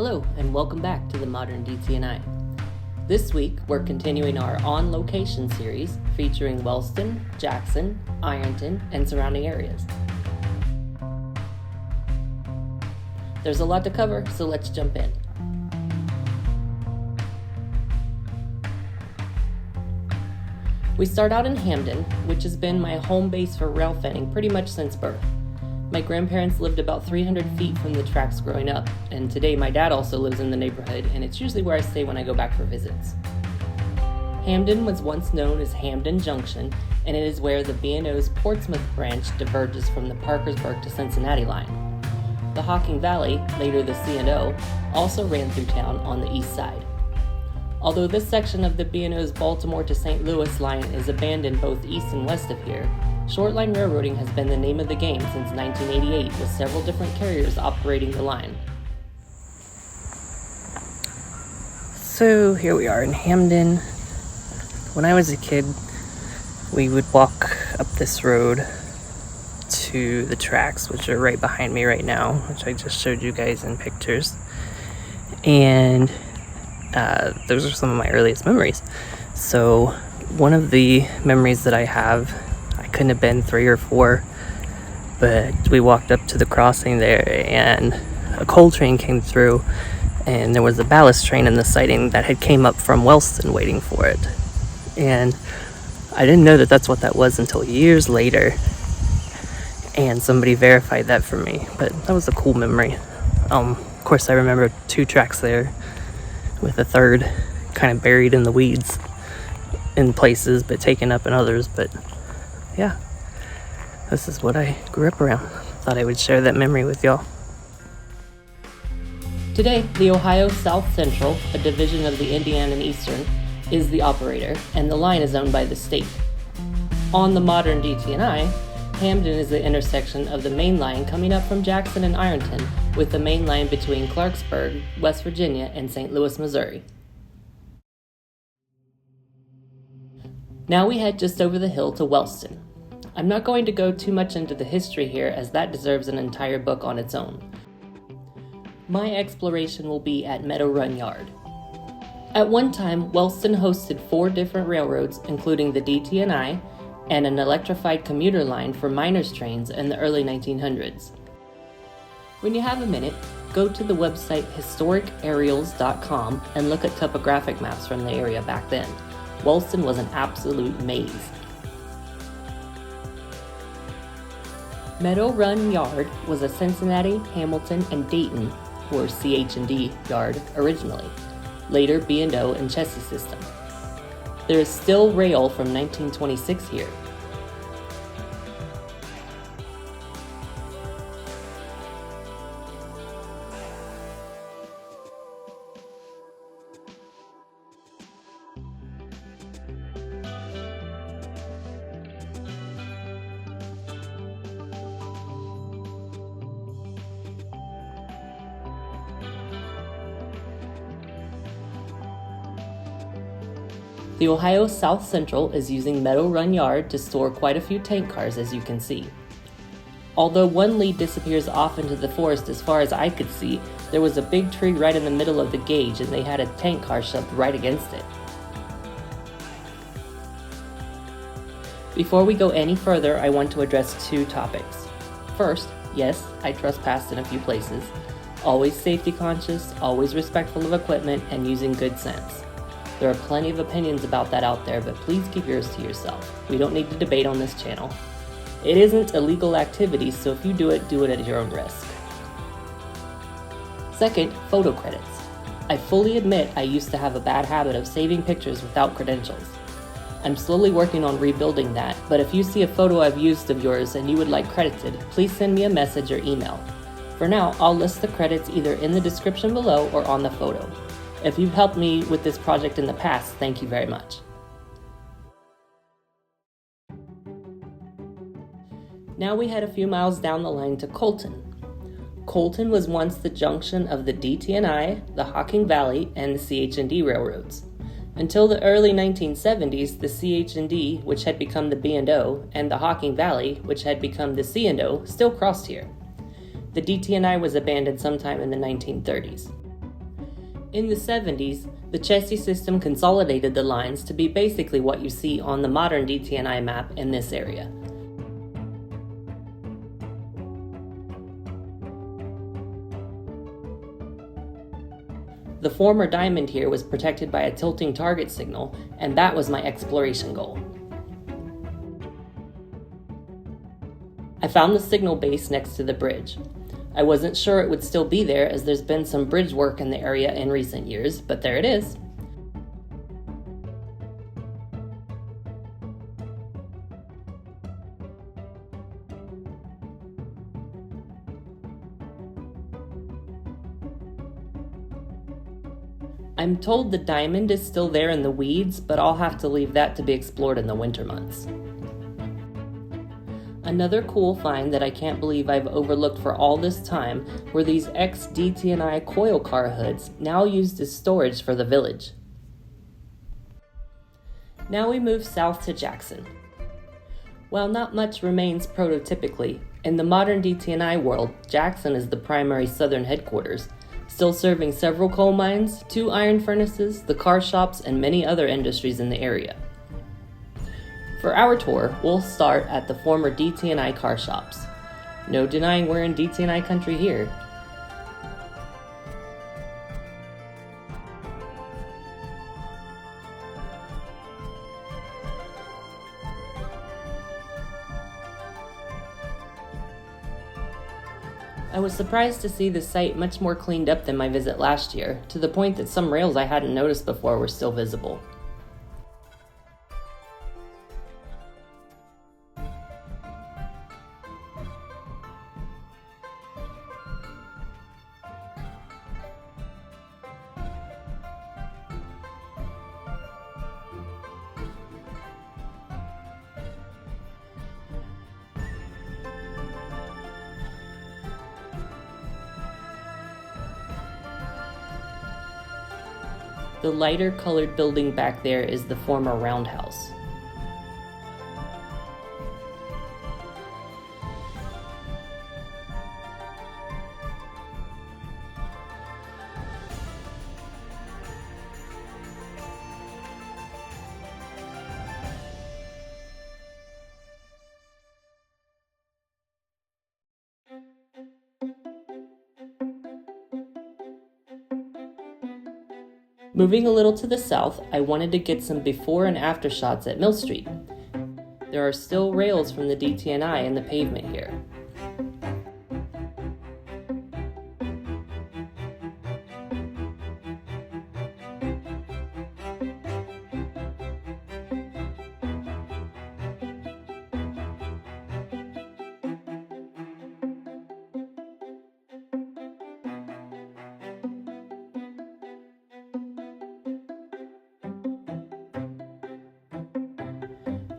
Hello, and welcome back to the Modern DT&I. This week, we're continuing our On-Location series featuring Wellston, Jackson, Ironton, and surrounding areas. There's a lot to cover, so let's jump in. We start out in Hamden, which has been my home base for rail fanning pretty much since birth. My grandparents lived about 300 feet from the tracks growing up, and today my dad also lives in the neighborhood, and it's usually where I stay when I go back for visits. Hamden was once known as Hamden Junction, and it is where the B&O's Portsmouth branch diverges from the Parkersburg to Cincinnati line. The Hocking Valley, later the C&O, also ran through town on the east side. Although this section of the B&O's Baltimore to St. Louis line is abandoned both east and west of here, short-line railroading has been the name of the game since 1988, with several different carriers operating the line. So here we are in Hamden. When I was a kid, we would walk up this road to the tracks, which are right behind me right now, which I just showed you guys in pictures. And those are some of my earliest memories. So one of the memories that I have, I couldn't have been 3 or 4, but we walked up to the crossing there and a coal train came through, and there was a ballast train in the siding that had came up from Wellston waiting for it. And I didn't know that that's what that was until years later, and somebody verified that for me. But that was a cool memory. Of course, I remember 2 tracks there, with a third kind of buried in the weeds in places, but taken up in others. But yeah, this is what I grew up around. Thought I would share that memory with y'all. Today, the Ohio South Central, a division of the Indiana and Eastern, is the operator, and the line is owned by the state. On the Modern DT&I, Hamden is the intersection of the main line coming up from Jackson and Ironton with the main line between Clarksburg, West Virginia, and St. Louis, Missouri. Now we head just over the hill to Wellston. I'm not going to go too much into the history here, as that deserves an entire book on its own. My exploration will be at Meadow Run Yard. At one time, Wellston hosted 4 different railroads, including the DT&I, and an electrified commuter line for miners' trains in the early 1900s. When you have a minute, go to the website historicaerials.com and look at topographic maps from the area back then. Wellston was an absolute maze. Meadow Run Yard was a Cincinnati, Hamilton, and Dayton, or CH&D yard originally, later B&O and chassis system. There is still rail from 1926 here. The Ohio South Central is using Meadow Run Yard to store quite a few tank cars, as you can see. Although one lead disappears off into the forest as far as I could see, there was a big tree right in the middle of the gauge, and they had a tank car shoved right against it. Before we go any further, I want to address 2 topics. First, yes, I trespassed in a few places. Always safety conscious, always respectful of equipment, and using good sense. There are plenty of opinions about that out there, but please keep yours to yourself. We don't need to debate on this channel. It isn't illegal activity, so if you do it at your own risk. Second, photo credits. I fully admit I used to have a bad habit of saving pictures without credentials. I'm slowly working on rebuilding that, but if you see a photo I've used of yours and you would like credited, please send me a message or email. For now, I'll list the credits either in the description below or on the photo. If you've helped me with this project in the past, thank you very much. Now we head a few miles down the line to Coalton. Coalton was once the junction of the DT&I, the Hocking Valley, and the CH&D railroads. Until the early 1970s, the CH&D, which had become the B&O, and the Hocking Valley, which had become the C&O, still crossed here. The DT&I was abandoned sometime in the 1930s. In the 70s, the chassis system consolidated the lines to be basically what you see on the modern DT&I map in this area. The former diamond here was protected by a tilting target signal, and that was my exploration goal. I found the signal base next to the bridge. I wasn't sure it would still be there as there's been some bridge work in the area in recent years, but there it is. I'm told the diamond is still there in the weeds, but I'll have to leave that to be explored in the winter months. Another cool find that I can't believe I've overlooked for all this time were these ex-DT&I coil car hoods, now used as storage for the village. Now we move south to Jackson. While not much remains prototypically, in the modern DT&I world, Jackson is the primary southern headquarters, still serving several coal mines, 2 iron furnaces, the car shops, and many other industries in the area. For our tour, we'll start at the former DT&I car shops. No denying we're in DT&I country here. I was surprised to see the site much more cleaned up than my visit last year, to the point that some rails I hadn't noticed before were still visible. The lighter colored building back there is the former roundhouse. Moving a little to the south, I wanted to get some before and after shots at Mill Street. There are still rails from the DT&I in the pavement here.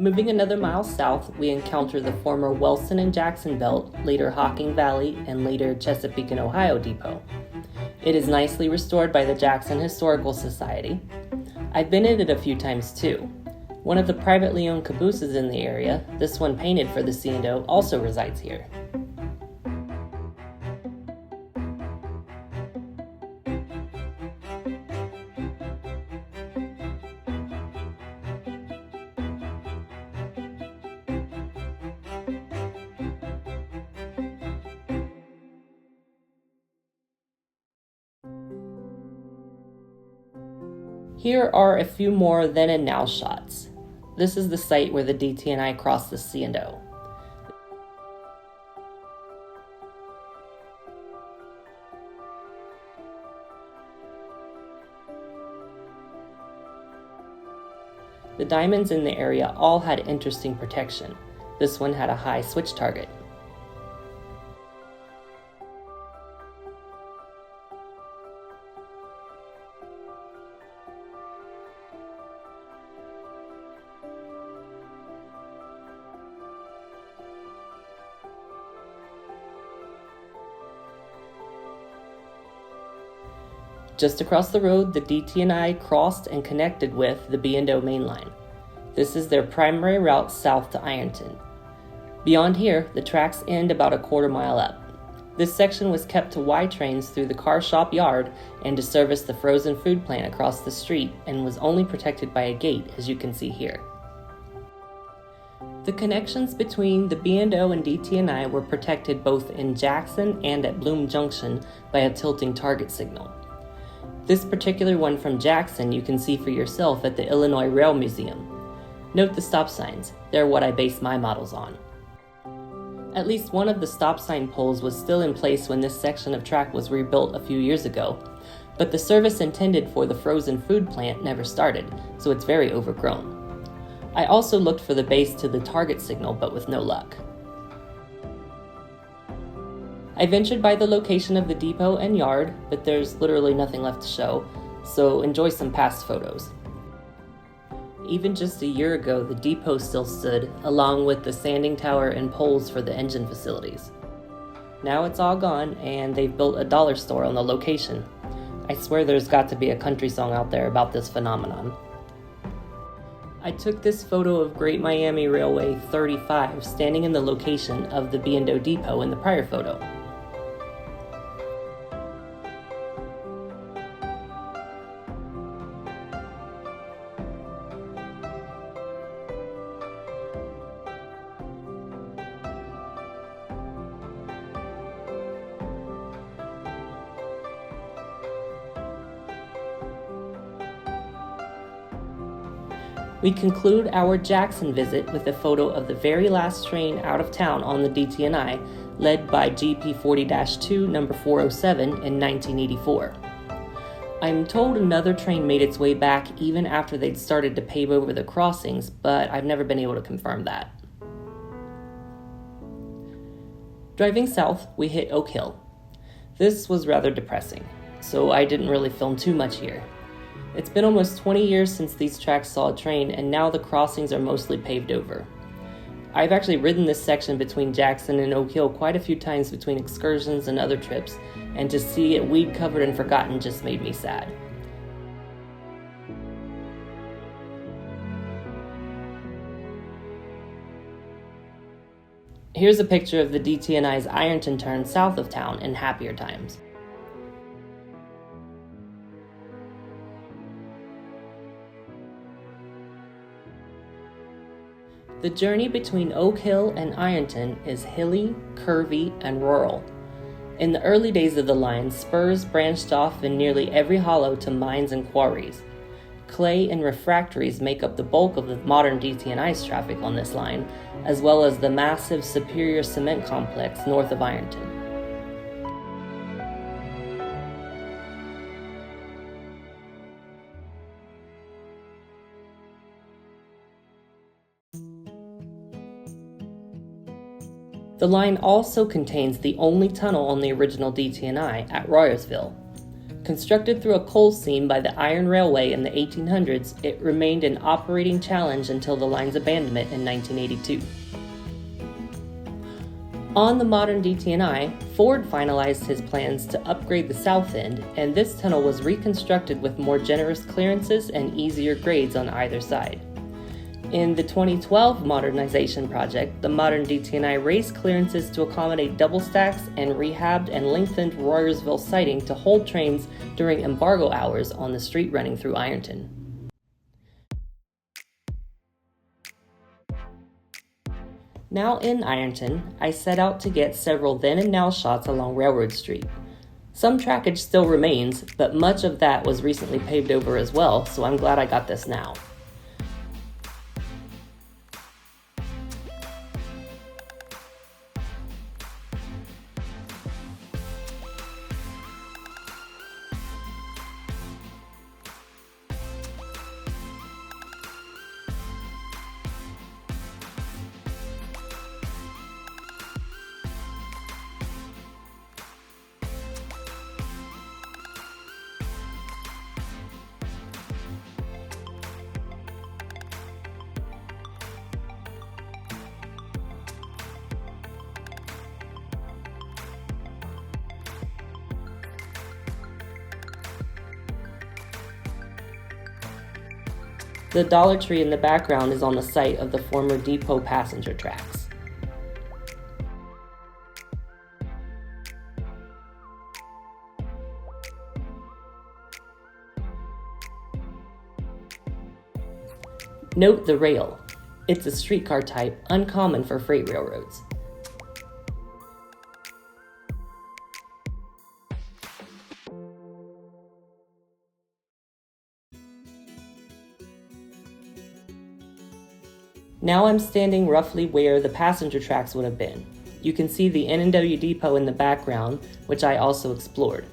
Moving another mile south, we encounter the former Wellston and Jackson Belt, later Hocking Valley, and later Chesapeake and Ohio Depot. It is nicely restored by the Jackson Historical Society. I've been in it a few times too. One of the privately owned cabooses in the area, this one painted for the C&O, also resides here. Here are a few more then and now shots. This is the site where the DT&I crossed the C&O. The diamonds in the area all had interesting protection. This one had a high switch target. Just across the road, the DT&I crossed and connected with the B&O main line. This is their primary route south to Ironton. Beyond here, the tracks end about a quarter mile up. This section was kept to Y trains through the car shop yard and to service the frozen food plant across the street, and was only protected by a gate, as you can see here. The connections between the B&O and DT&I were protected both in Jackson and at Bloom Junction by a tilting target signal. This particular one from Jackson you can see for yourself at the Illinois Rail Museum. Note the stop signs, they're what I base my models on. At least one of the stop sign poles was still in place when this section of track was rebuilt a few years ago, but the service intended for the frozen food plant never started, so it's very overgrown. I also looked for the base to the target signal, but with no luck. I ventured by the location of the depot and yard, but there's literally nothing left to show, so enjoy some past photos. Even just a year ago, the depot still stood, along with the sanding tower and poles for the engine facilities. Now it's all gone, and they've built a dollar store on the location. I swear there's got to be a country song out there about this phenomenon. I took this photo of Great Miami Railway 35 standing in the location of the B&O depot in the prior photo. We conclude our Jackson visit with a photo of the very last train out of town on the DT&I, led by GP 40-2 number 407 in 1984. I'm told another train made its way back even after they'd started to pave over the crossings, but I've never been able to confirm that. Driving south, we hit Oak Hill. This was rather depressing, so I didn't really film too much here. It's been almost 20 years since these tracks saw a train, and now the crossings are mostly paved over. I've actually ridden this section between Jackson and Oak Hill quite a few times between excursions and other trips, and to see it weed covered and forgotten just made me sad. Here's a picture of the DT&I's Ironton turn south of town in happier times. The journey between Oak Hill and Ironton is hilly, curvy, and rural. In the early days of the line, spurs branched off in nearly every hollow to mines and quarries. Clay and refractories make up the bulk of the modern DT&I's traffic on this line, as well as the massive Superior Cement Complex north of Ironton. The line also contains the only tunnel on the original DT&I at Royersville. Constructed through a coal seam by the Iron Railway in the 1800s, it remained an operating challenge until the line's abandonment in 1982. On the modern DT&I, Ford finalized his plans to upgrade the south end, and this tunnel was reconstructed with more generous clearances and easier grades on either side. In the 2012 modernization project, the modern DT&I raised clearances to accommodate double stacks and rehabbed and lengthened Royersville siding to hold trains during embargo hours on the street running through Ironton. Now in Ironton, I set out to get several then and now shots along Railroad Street. Some trackage still remains, but much of that was recently paved over as well, so I'm glad I got this now. The Dollar Tree in the background is on the site of the former depot passenger tracks. Note the rail. It's a streetcar type, uncommon for freight railroads. Now I'm standing roughly where the passenger tracks would have been. You can see the N&W depot in the background, which I also explored.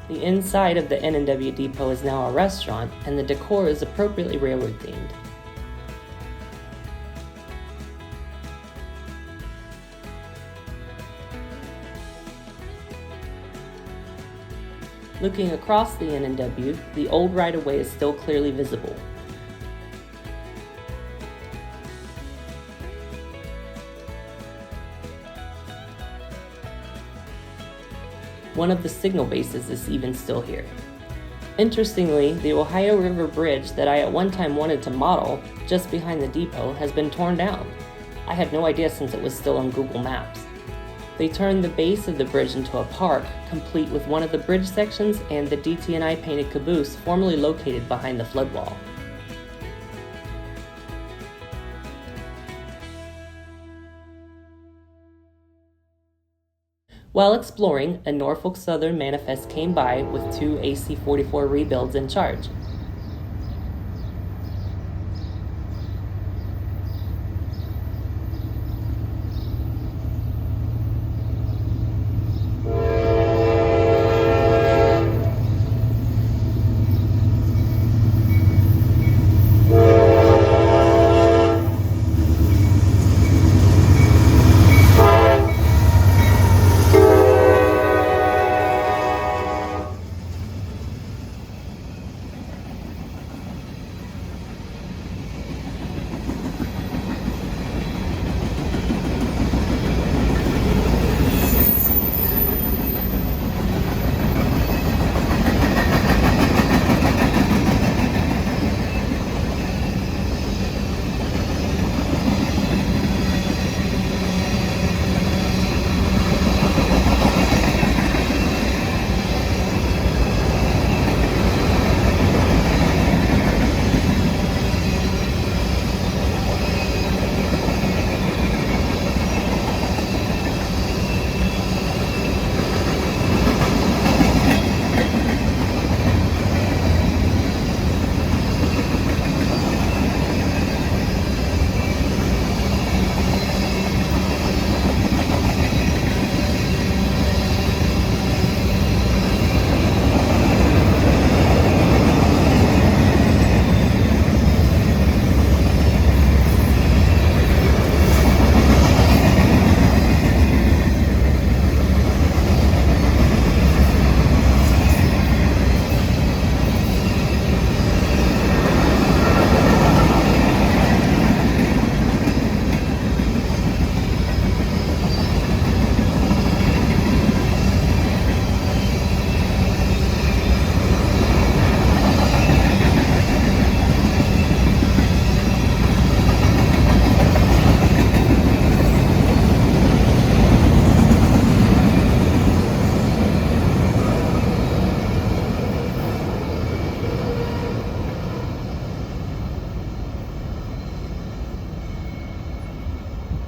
The inside of the N&W depot is now a restaurant, and the decor is appropriately railroad themed. Looking across the N&W, the old right-of-way is still clearly visible. One of the signal bases is even still here. Interestingly, the Ohio River Bridge that I at one time wanted to model just behind the depot has been torn down. I had no idea since it was still on Google Maps. They turned the base of the bridge into a park, complete with one of the bridge sections and the DT&I painted caboose formerly located behind the flood wall. While exploring, a Norfolk Southern manifest came by with 2 AC-44 rebuilds in charge.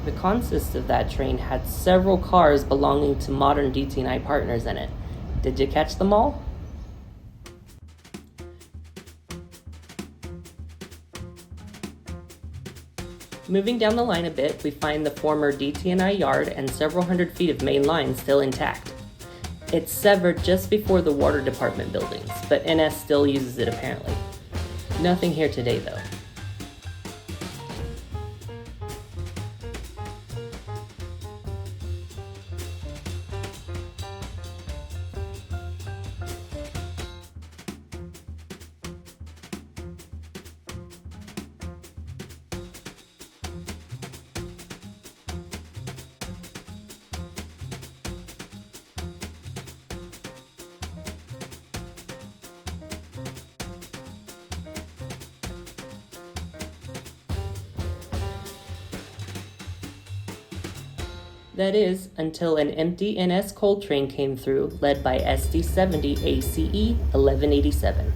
The consist of that train had several cars belonging to Modern DT&I partners in it. Did you catch them all? Moving down the line a bit, we find the former DT&I yard and several hundred feet of main line still intact. It's severed just before the water department buildings, but NS still uses it apparently. Nothing here today though. That is, until an empty NS coal train came through, led by SD-70 ACE 1187.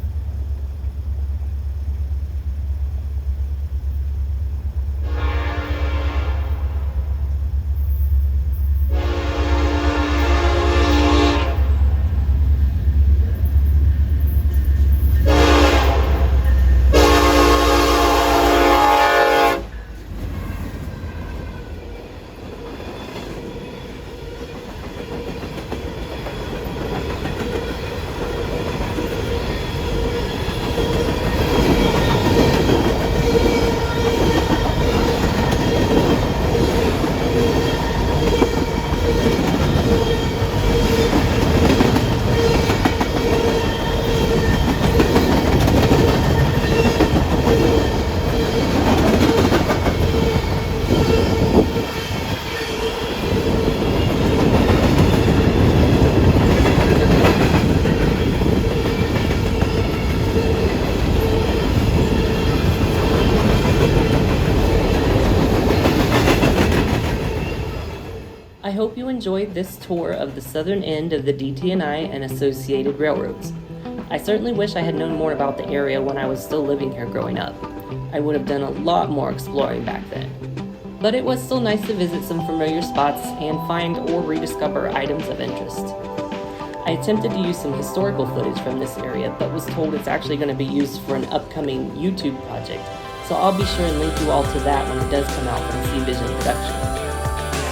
I hope you enjoyed this tour of the southern end of the DT&I and associated railroads. I certainly wish I had known more about the area when I was still living here growing up. I would have done a lot more exploring back then. But it was still nice to visit some familiar spots and find or rediscover items of interest. I attempted to use some historical footage from this area, but was told it's actually going to be used for an upcoming YouTube project, so I'll be sure and link you all to that when it does come out from C-Vision Production.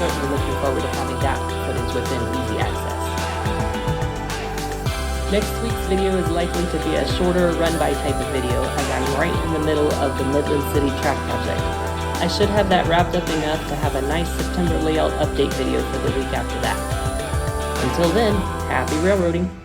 I'm certainly looking forward to having that footage within easy access. Next week's video is likely to be a shorter run-by type of video, as I'm right in the middle of the Midland City track project. I should have that wrapped up enough to have a nice September layout update video for the week after that. Until then, happy railroading!